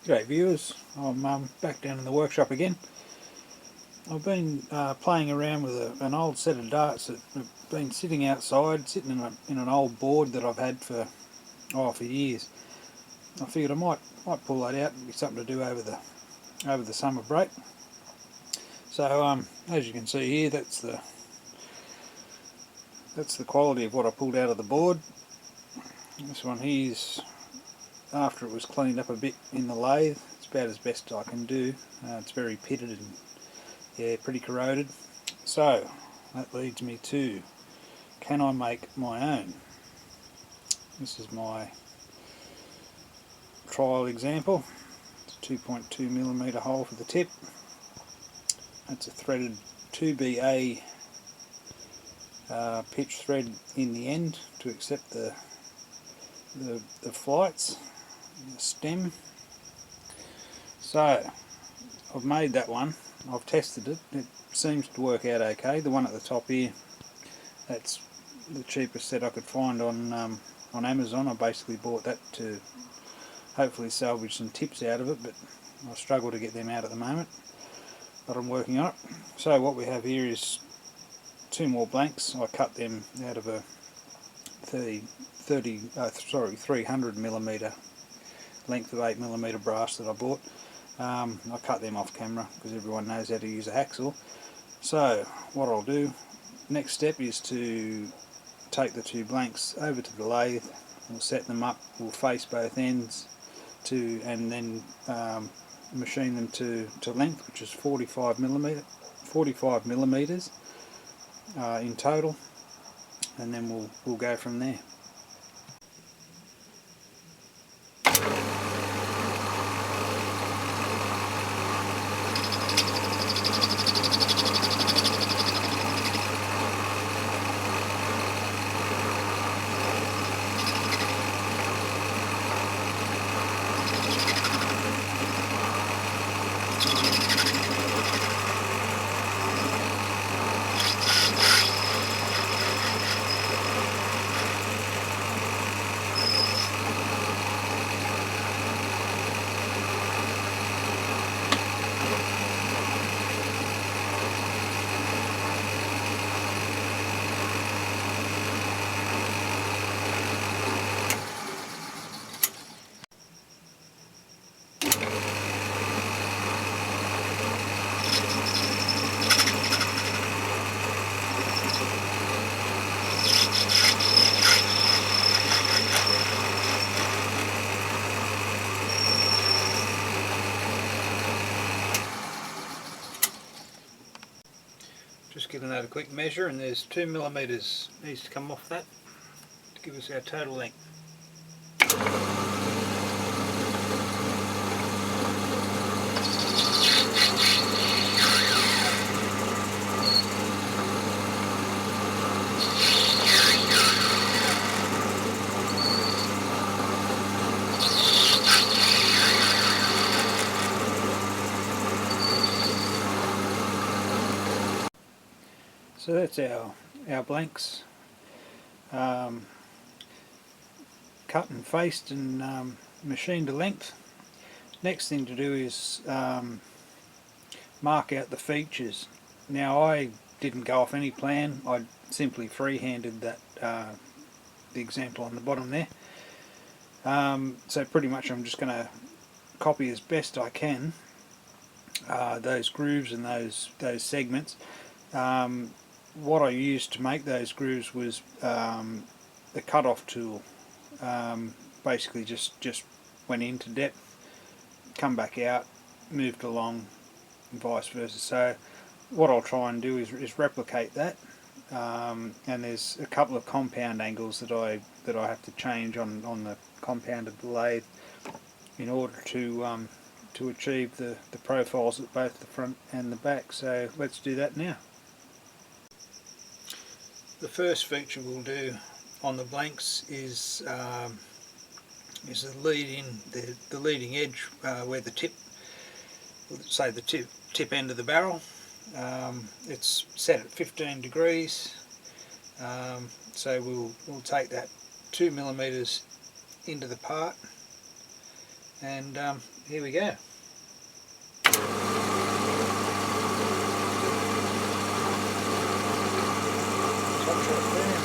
G'day viewers, I'm back down in the workshop again. I've been playing around with an old set of darts that have been sitting outside, sitting in an old board that I've had for years. I figured I might pull that out and be something to do over the summer break. So as you can see here, that's the quality of what I pulled out of the board. This one here's after it was cleaned up a bit in the lathe. It's about as best I can do. It's very pitted and pretty corroded. So that leads me to, can I make my own? This is my trial example. It's a 2.2mm hole for the tip. That's a threaded 2BA pitch thread in the end to accept the flights, the stem. So I've made that one. I've tested it. It seems to work out okay. The one at the top here, that's the cheapest set I could find on Amazon. I basically bought that to hopefully salvage some tips out of it, but I struggle to get them out at the moment. But I'm working on it. So what we have here is two more blanks. I cut them out of a 300mm length of 8mm brass that I bought. I cut them off camera because everyone knows how to use a hacksaw. So what I'll do, next step is to take the two blanks over to the lathe. We'll set them up, we'll face both ends and then machine them to length, which is 45 millimeters in total, and then we'll go from there. Just giving that a quick measure, and there's 2mm needs to come off that to give us our total length. So that's our blanks cut and faced and machined to length. Next thing to do is mark out the features. Now I didn't go off any plan, I simply free-handed that the example on the bottom there. So pretty much I'm just going to copy as best I can those grooves and those segments. What I used to make those grooves was the cut-off tool. Basically just went into depth, come back out, moved along, and vice versa. So what I'll try and do is replicate that. And there's a couple of compound angles that I have to change on the compound of the lathe in order to achieve the profiles at both the front and the back. So let's do that now. The first feature we'll do on the blanks is the leading edge where the tip, say the tip end of the barrel. It's set at 15 degrees, so we'll take that 2mm into the part and here we go. Top shot there.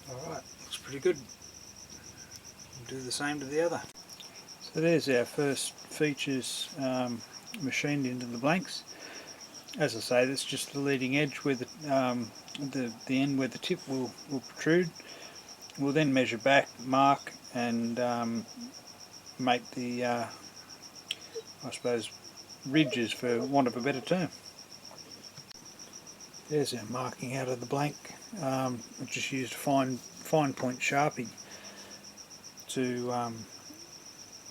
Alright, looks pretty good. We'll do the same to the other. So there's our first features machined into the blanks. As I say, that's just the leading edge where the end where the tip will protrude. We'll then measure back, mark, and make the I suppose ridges, for want of a better term. There's our marking out of the blank. I just used a fine point Sharpie to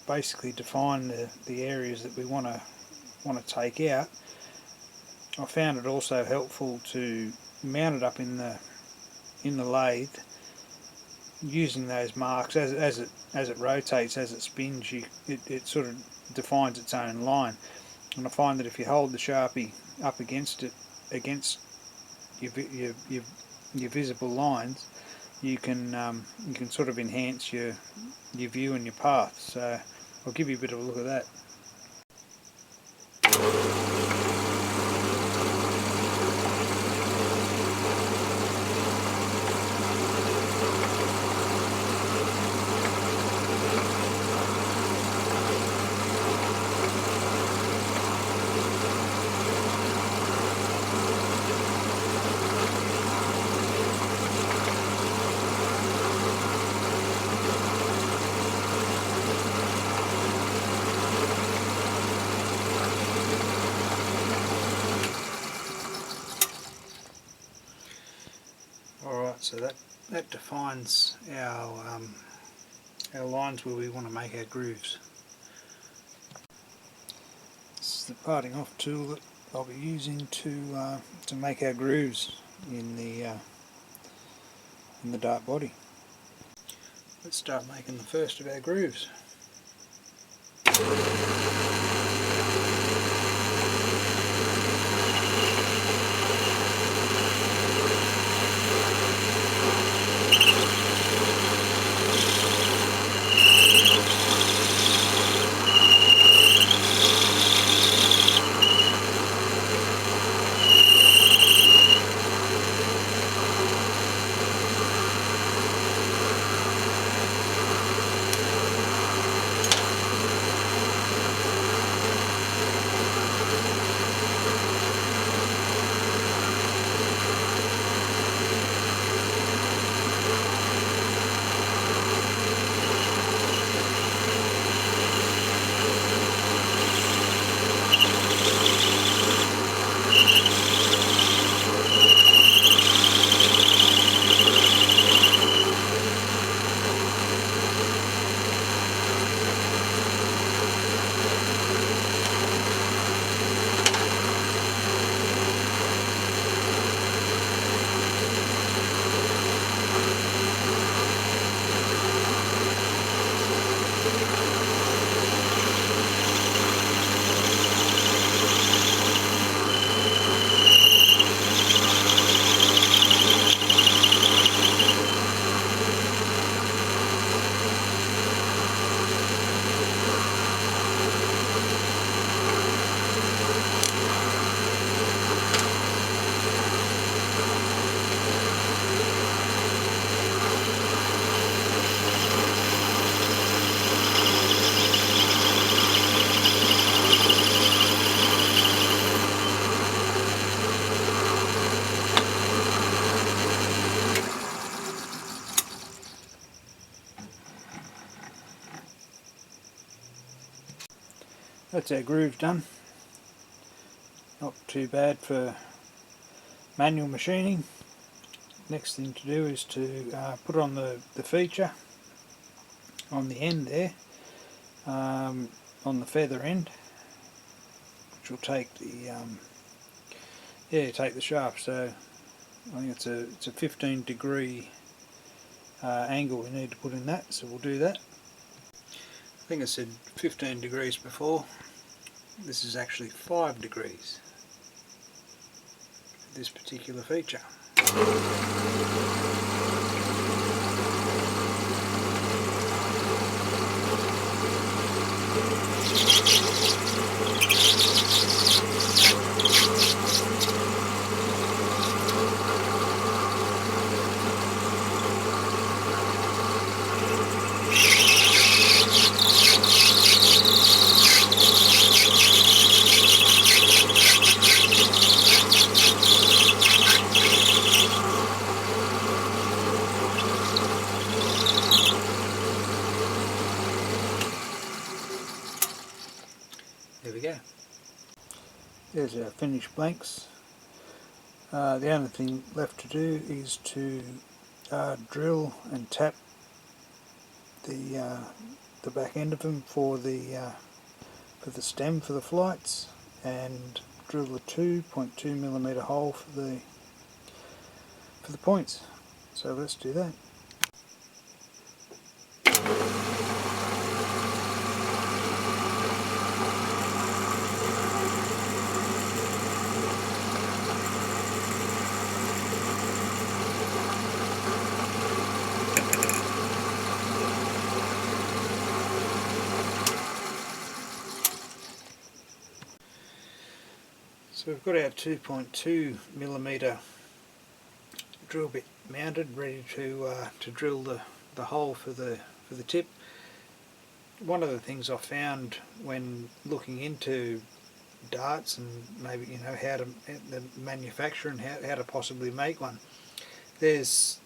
basically define the areas that we want to take out. I found it also helpful to mount it up in the lathe using those marks as it rotates, as it spins. It sort of defines its own line, and I find that if you hold the Sharpie up against it, against your visible lines, you can sort of enhance your view and your path. So I'll give you a bit of a look at that. Alright, so that defines our lines where we want to make our grooves. This is the parting off tool that I'll be using to make our grooves in the dart body. Let's start making the first of our grooves. That's our groove done. Not too bad for manual machining. Next thing to do is to put on the feature on the end there, on the feather end, which will take the take the shaft. So I think it's a 15-degree angle we need to put in that, so we'll do that. I think I said 15 degrees before. This is actually 5 degrees for this particular feature. There we go. There's our finished blanks. The only thing left to do is to drill and tap the back end of them for the stem for the flights, and drill the 2.2mm hole for the points. So let's do that. So we've got our 2.2mm drill bit mounted, ready to drill the hole for the tip. One of the things I found when looking into darts and maybe how to the manufacture and how to possibly make one, there was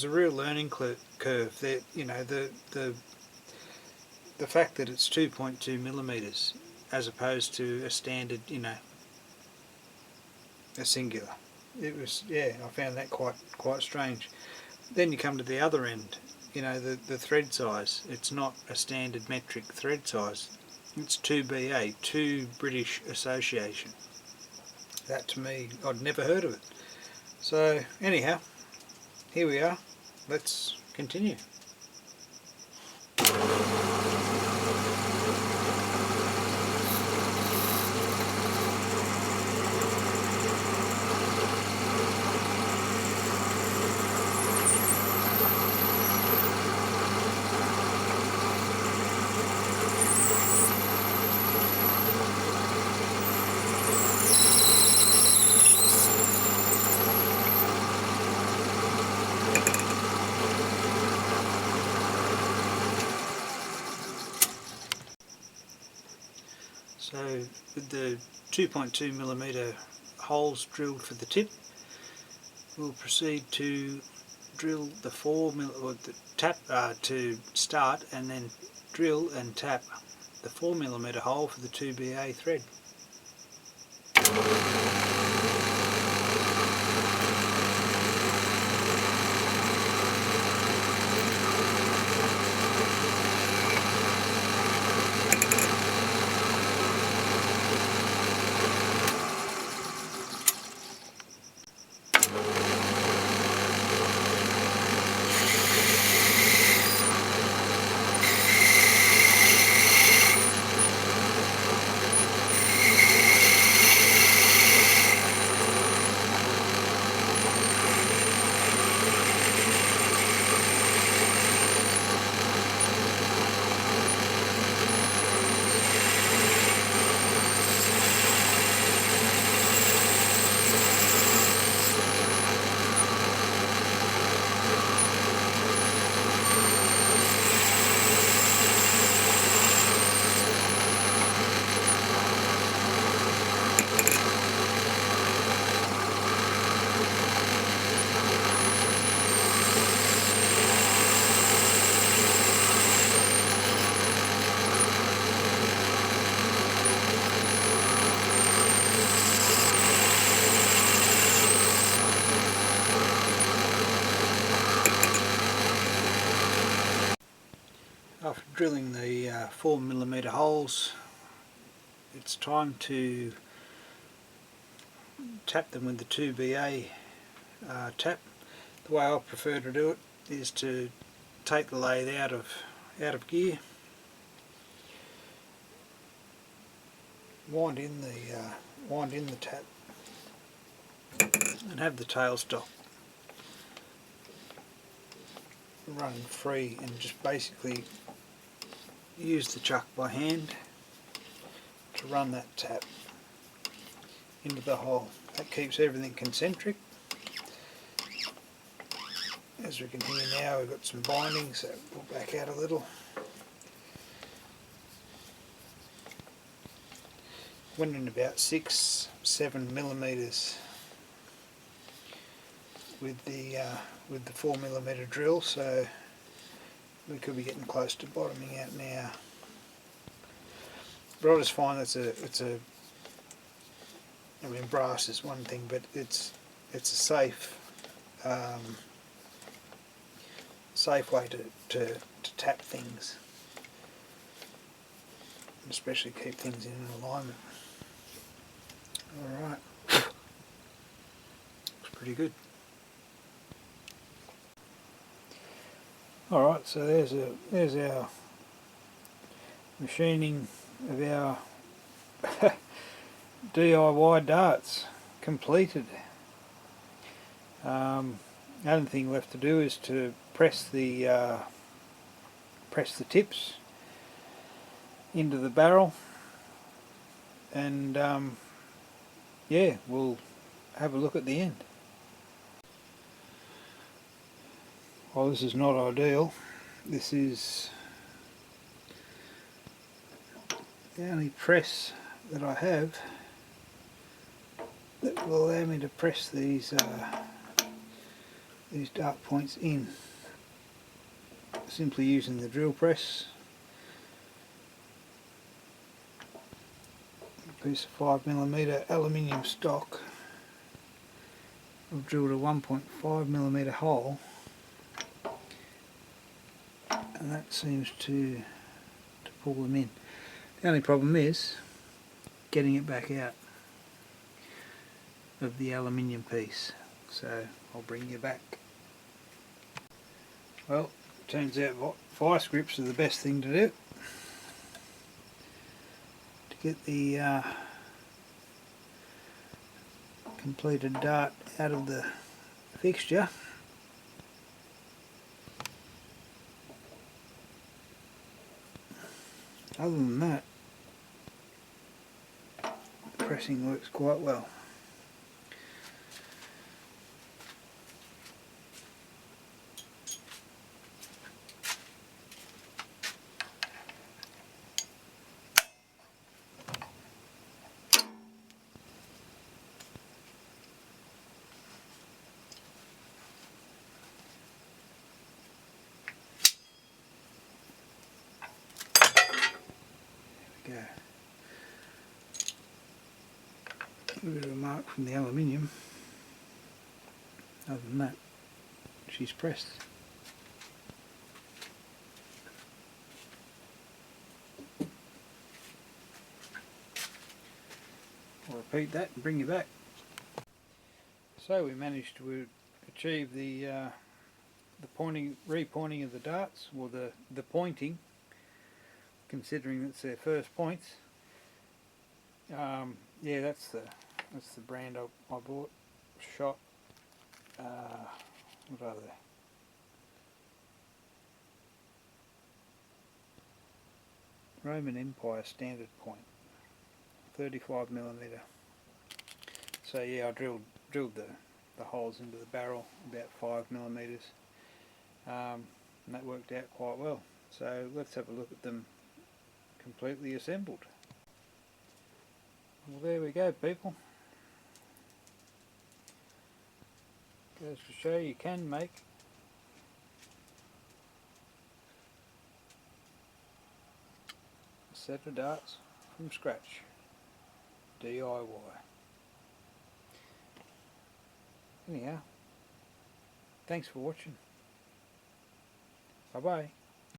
a real learning curve there. The fact that it's 2.2mm as opposed to a standard, a singular. It was, I found that quite strange. Then you come to the other end, the thread size. It's not a standard metric thread size. It's 2BA, 2 British Association. That to me, I'd never heard of it. So anyhow, here we are. Let's continue. So with the 2.2mm holes drilled for the tip, we'll proceed to drill the 4mm, or the tap to start, and then drill and tap the 4mm hole for the 2BA thread. drilling the 4mm holes. It's time to tap them with the 2BA tap. The way I prefer to do it is to take the lathe out of gear, wind in the tap, and have the tailstock running free, and just basically use the chuck by hand to run that tap into the hole. That keeps everything concentric. As we can hear now, we've got some binding, so we'll back out a little. Went in about 6-7mm with the 4mm drill, so we could be getting close to bottoming out now. But I just find I mean, brass is one thing, but it's a safe way to tap things, and especially keep things in alignment. Alright, looks pretty good. Alright, so there's our machining of our DIY darts completed. The only thing left to do is to press the tips into the barrel, and yeah, we'll have a look at the end. Well, this is not ideal. This is the only press that I have that will allow me to press these dart points in, simply using the drill press. A piece of 5mm aluminium stock. I've drilled a 1.5mm hole, and that seems to pull them in. The only problem is getting it back out of the aluminium piece, so I'll bring you back. Well, it turns out vice grips are the best thing to do to get the completed dart out of the fixture. Other than that, pressing works quite well. There we go. A bit of a mark from the aluminium. Other than that, she's pressed. I'll repeat that and bring you back. So we managed to achieve the repointing of the darts, or the pointing, considering it's their first points. Yeah, that's the brand I bought. Shot. What are they? Roman Empire standard point, 35mm. So yeah, I drilled the holes into the barrel about 5mm, and that worked out quite well. So let's have a look at them completely assembled. Well, there we go, people. Goes to show you can make a set of darts from scratch, DIY. Anyhow, thanks for watching. Bye bye.